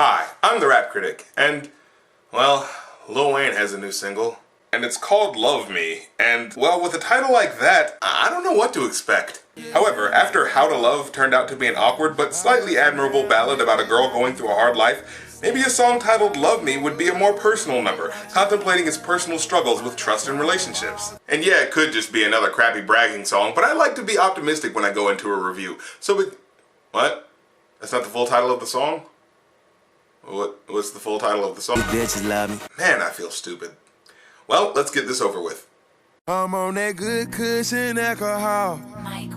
Hi, I'm the Rap Critic, and, well, Lil Wayne has a new single, and it's called Love Me, and, well, with a title like that, I don't know what to expect. However, after How to Love turned out to be an awkward but slightly admirable ballad about a girl going through a hard life, maybe a song titled Love Me would be a more personal number, contemplating his personal struggles with trust and relationships. And yeah, it could just be another crappy bragging song, but I like to be optimistic when I go into a review. What? That's not the full title of the song? What's the full title of the song? Bitches love me. Man, I feel stupid. Well, let's get this over with. I'm on that good cushion alcohol. I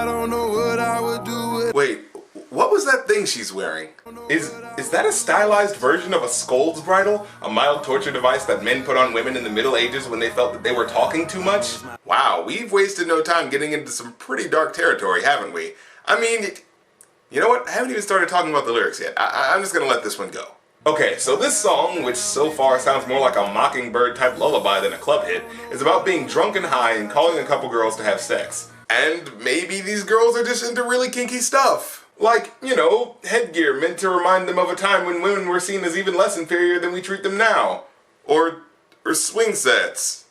don't know what I would do with. Wait, what was that thing she's wearing? Is that a stylized version of a scold's bridle? A mild torture device that men put on women in the Middle Ages when they felt that they were talking too much? Wow, we've wasted no time getting into some pretty dark territory, haven't we? I mean, you know what? I haven't even started talking about the lyrics yet. I'm just gonna let this one go. Okay, so this song, which so far sounds more like a Mockingbird-type lullaby than a club hit, is about being drunk and high and calling a couple girls to have sex. And maybe these girls are just into really kinky stuff. Like, you know, headgear meant to remind them of a time when women were seen as even less inferior than we treat them now. Or swing sets.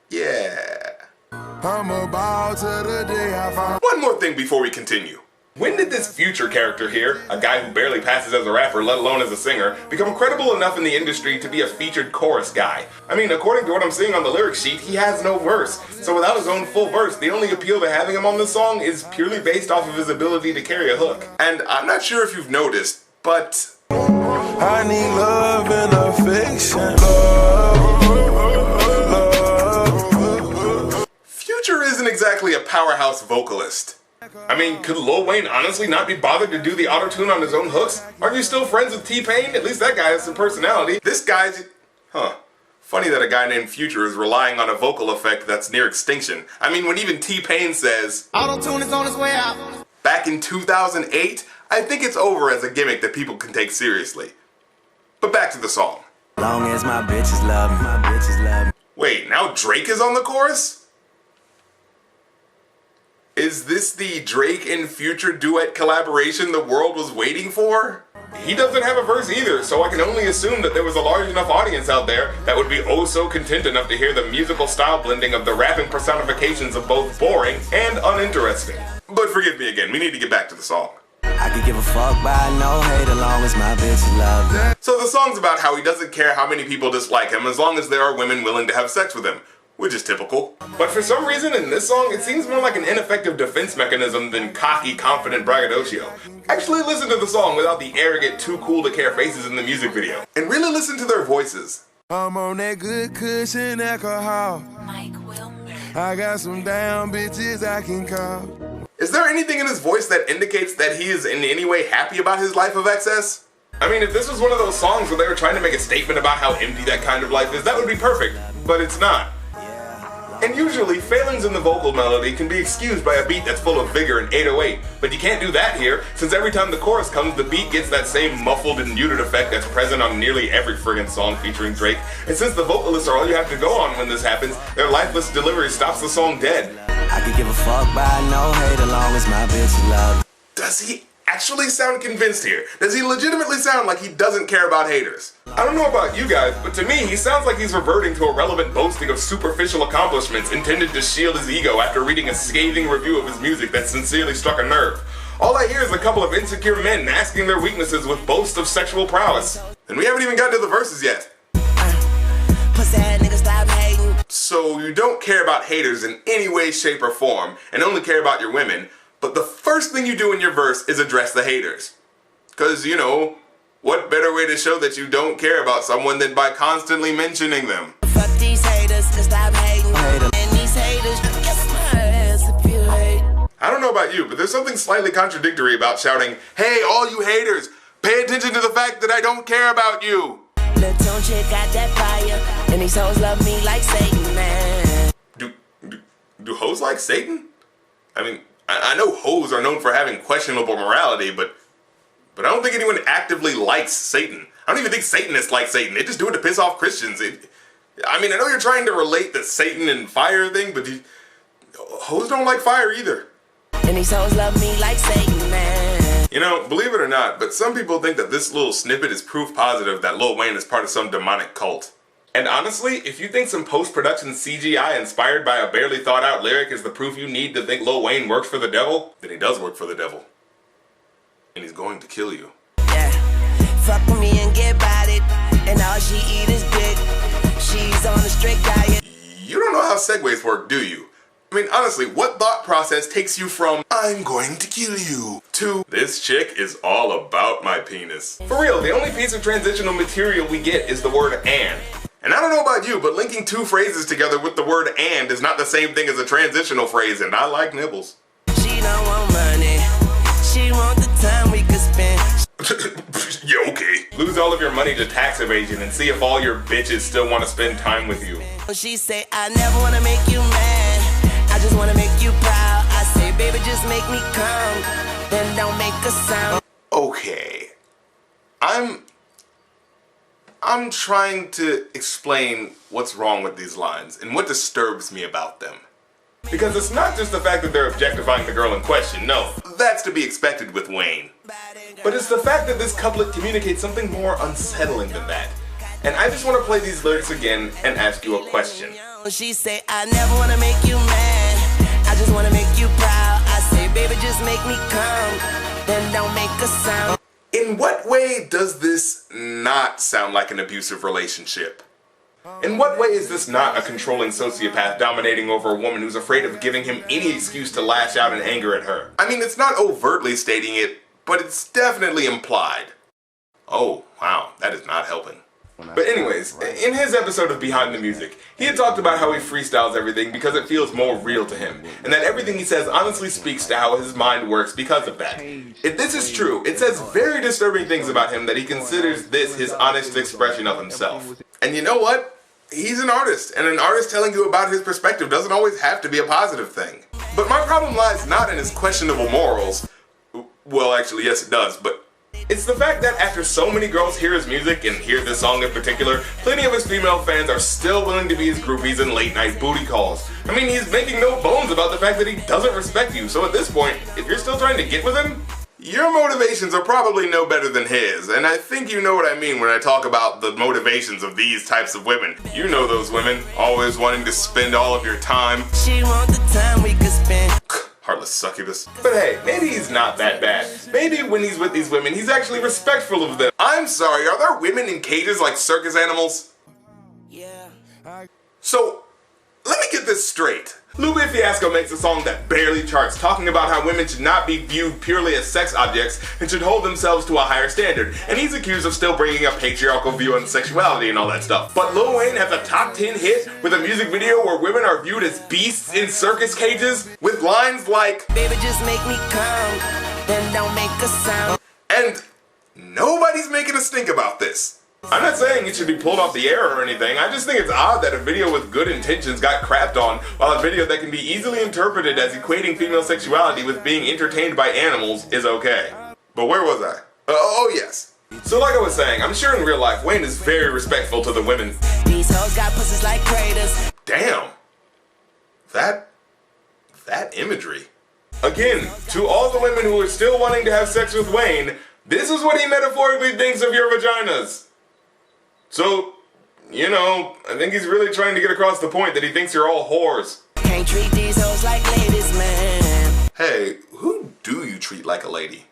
Yeah. I'm about to the day I found. One more thing before we continue. When did this Future character here, a guy who barely passes as a rapper, let alone as a singer, become credible enough in the industry to be a featured chorus guy? I mean, according to what I'm seeing on the lyric sheet, he has no verse. So without his own full verse, the only appeal to having him on this song is purely based off of his ability to carry a hook. And I'm not sure if you've noticed, but I need love and affection. Love. Future isn't exactly a powerhouse vocalist. I mean, could Lil Wayne honestly not be bothered to do the auto-tune on his own hooks? Aren't you still friends with T-Pain? At least that guy has some personality. This guy's... Funny that a guy named Future is relying on a vocal effect that's near extinction. I mean, when even T-Pain says, auto-tune is on its way out. Back in 2008, I think it's over as a gimmick that people can take seriously. But back to the song. Long as my bitches love me, my bitches love me. Wait, now Drake is on the chorus? Is this the Drake and Future duet collaboration the world was waiting for? He doesn't have a verse either, so I can only assume that there was a large enough audience out there that would be oh so content enough to hear the musical style blending of the rapping personifications of both boring and uninteresting. But forgive me again, we need to get back to the song. I could give a fuck by no hate as long as my bitches love me. So the song's about how he doesn't care how many people dislike him as long as there are women willing to have sex with him. Which is typical. But for some reason in this song, it seems more like an ineffective defense mechanism than cocky, confident braggadocio. Actually listen to the song without the arrogant, too cool to care faces in the music video. And really listen to their voices. I'm on that good cushion alcohol. I got some down bitches I can call. Is there anything in his voice that indicates that he is in any way happy about his life of excess? I mean, if this was one of those songs where they were trying to make a statement about how empty that kind of life is, that would be perfect. But it's not. And usually, failings in the vocal melody can be excused by a beat that's full of vigor and 808, but you can't do that here, since every time the chorus comes, the beat gets that same muffled and muted effect that's present on nearly every friggin' song featuring Drake, and since the vocalists are all you have to go on when this happens, their lifeless delivery stops the song dead. I could give a fuck by no hate as long as my bitch love. Does he actually sound convinced here? Does he legitimately sound like he doesn't care about haters? I don't know about you guys, but to me, he sounds like he's reverting to a relevant boasting of superficial accomplishments intended to shield his ego after reading a scathing review of his music that sincerely struck a nerve. All I hear is a couple of insecure men masking their weaknesses with boasts of sexual prowess. And we haven't even gotten to the verses yet. So you don't care about haters in any way, shape, or form, and only care about your women, but the first thing you do in your verse is address the haters. Cause, you know, what better way to show that you don't care about someone than by constantly mentioning them? Fuck these haters, stop hating. And these haters, kiss my ass if you hate. I don't know about you, but there's something slightly contradictory about shouting, hey, all you haters, pay attention to the fact that I don't care about you. Little tone chick got that fire, and these hoes love me like Satan, man. Do hoes like Satan? I mean, I know hoes are known for having questionable morality, but I don't think anyone actively likes Satan. I don't even think Satanists like Satan. They just do it to piss off Christians. I mean, I know you're trying to relate the Satan and fire thing, but hoes don't like fire either. And these hoes love me like Satan, man. You know, believe it or not, but some people think that this little snippet is proof positive that Lil Wayne is part of some demonic cult. And honestly, if you think some post-production CGI inspired by a barely thought out lyric is the proof you need to think Lil Wayne works for the devil, then he does work for the devil. And he's going to kill you. Yeah, fuck with me and get about it, and all she eat is dick. She's on a strict diet. You don't know how segues work, do you? I mean, honestly, what thought process takes you from, I'm going to kill you, to, this chick is all about my penis? For real, the only piece of transitional material we get is the word and. And I don't know about you, but linking two phrases together with the word and is not the same thing as a transitional phrase, and I like nibbles. She don't want money, she want the time we could spend. Yeah, okay. Lose all of your money to tax evasion and see if all your bitches still want to spend time with you. She say, I never want to make you mad, I just want to make you proud. I say, baby, just make me come, then don't make a sound. Okay. I'm trying to explain what's wrong with these lines and what disturbs me about them. Because it's not just the fact that they're objectifying the girl in question, no, that's to be expected with Wayne. But it's the fact that this couplet communicates something more unsettling than that. And I just want to play these lyrics again and ask you a question. She say, I never want to make you mad, I just want to make you proud. I say, baby, just make me come, then don't make a sound. In what way does this not sound like an abusive relationship? In what way is this not a controlling sociopath dominating over a woman who's afraid of giving him any excuse to lash out in anger at her? I mean, it's not overtly stating it, but it's definitely implied. Oh, wow, that is not helping. But anyways, in his episode of Behind the Music, he had talked about how he freestyles everything because it feels more real to him, and that everything he says honestly speaks to how his mind works because of that. If this is true, it says very disturbing things about him that he considers this his honest expression of himself. And you know what? He's an artist, and an artist telling you about his perspective doesn't always have to be a positive thing. But my problem lies not in his questionable morals. Well, actually, yes it does, but it's the fact that after so many girls hear his music, and hear this song in particular, plenty of his female fans are still willing to be his groupies in late night booty calls. I mean, he's making no bones about the fact that he doesn't respect you, so at this point, if you're still trying to get with him, your motivations are probably no better than his, and I think you know what I mean when I talk about the motivations of these types of women. You know those women, always wanting to spend all of your time. She want the time we could spend. Heartless succubus. But hey, maybe he's not that bad. Maybe when he's with these women, he's actually respectful of them. I'm sorry, are there women in cages like circus animals? Yeah. So, let me get this straight. Lube Fiasco makes a song that barely charts, talking about how women should not be viewed purely as sex objects and should hold themselves to a higher standard, and he's accused of still bringing a patriarchal view on sexuality and all that stuff. But Lil Wayne has a top 10 hit with a music video where women are viewed as beasts in circus cages, with lines like, baby, just make me come, then don't make a sound. And nobody's making a stink about this. I'm not saying it should be pulled off the air or anything, I just think it's odd that a video with good intentions got crapped on, while a video that can be easily interpreted as equating female sexuality with being entertained by animals is okay. But where was I? Oh yes. So like I was saying, I'm sure in real life, Wayne is very respectful to the women. These hoes got pussies like craters. Damn. That imagery. Again, to all the women who are still wanting to have sex with Wayne, this is what he metaphorically thinks of your vaginas. So, you know, I think he's really trying to get across the point that he thinks you're all whores. Can't treat these hoes like ladies, man. Hey, who do you treat like a lady?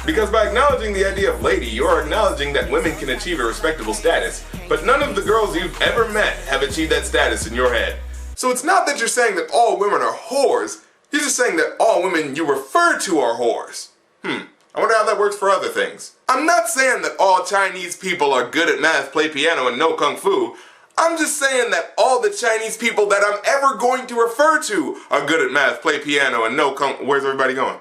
Because by acknowledging the idea of lady, you're acknowledging that women can achieve a respectable status, but none of the girls you've ever met have achieved that status in your head. So it's not that you're saying that all women are whores, you're just saying that all women you refer to are whores. I wonder how that works for other things. I'm not saying that all Chinese people are good at math, play piano, and know kung fu. I'm just saying that all the Chinese people that I'm ever going to refer to are good at math, play piano, and know kung... Where's everybody going?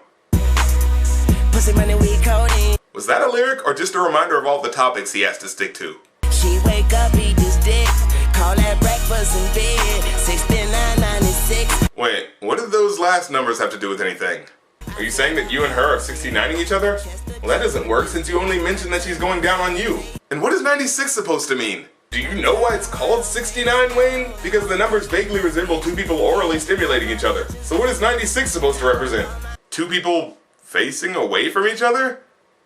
Pussy money, we codeine. Was that a lyric or just a reminder of all the topics he has to stick to? She wake up, eat this dick, call that breakfast in bed, 69.96. Wait, what did those last numbers have to do with anything? Are you saying that you and her are 69ing each other? Well, that doesn't work since you only mentioned that she's going down on you. And what is 96 supposed to mean? Do you know why it's called 69, Wayne? Because the numbers vaguely resemble two people orally stimulating each other. So what is 96 supposed to represent? Two people Facing away from each other?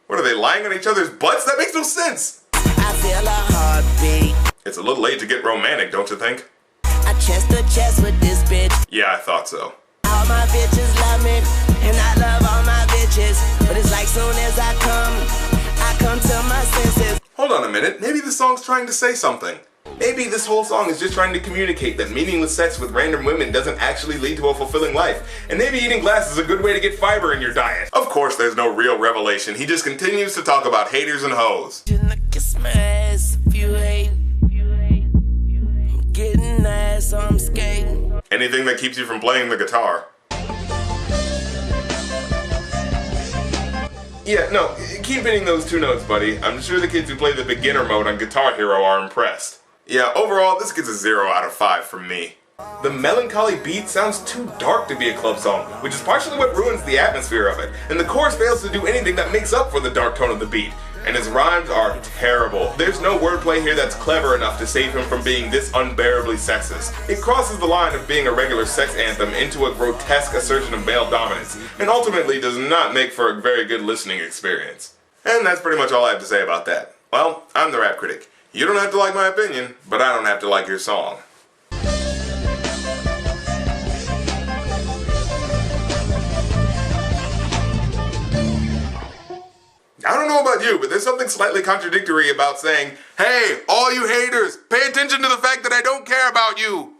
What are they, lying on each other's butts? That makes no sense! I feel a heartbeat. It's a little late to get romantic, don't you think? I chest to chest with this bitch. Yeah, I thought so. All my bitches love me, and I love all my bitches. But it's like soon as I come to my senses. Hold on a minute, maybe the song's trying to say something. Maybe this whole song is just trying to communicate that meaningless sex with random women doesn't actually lead to a fulfilling life, and maybe eating glass is a good way to get fiber in your diet. Of course there's no real revelation, he just continues to talk about haters and hoes. Kiss my ass if you hate. I'm getting ass, so I'm skating. Anything that keeps you from playing the guitar. Yeah, no, keep hitting those two notes, buddy. I'm sure the kids who play the beginner mode on Guitar Hero are impressed. Yeah, overall, this gets a 0 out of 5 from me. The melancholy beat sounds too dark to be a club song, which is partially what ruins the atmosphere of it, and the chorus fails to do anything that makes up for the dark tone of the beat. And his rhymes are terrible. There's no wordplay here that's clever enough to save him from being this unbearably sexist. It crosses the line of being a regular sex anthem into a grotesque assertion of male dominance, and ultimately does not make for a very good listening experience. And that's pretty much all I have to say about that. Well, I'm the Rap Critic. You don't have to like my opinion, but I don't have to like your song. I don't know about you, but there's something slightly contradictory about saying, hey, all you haters, pay attention to the fact that I don't care about you.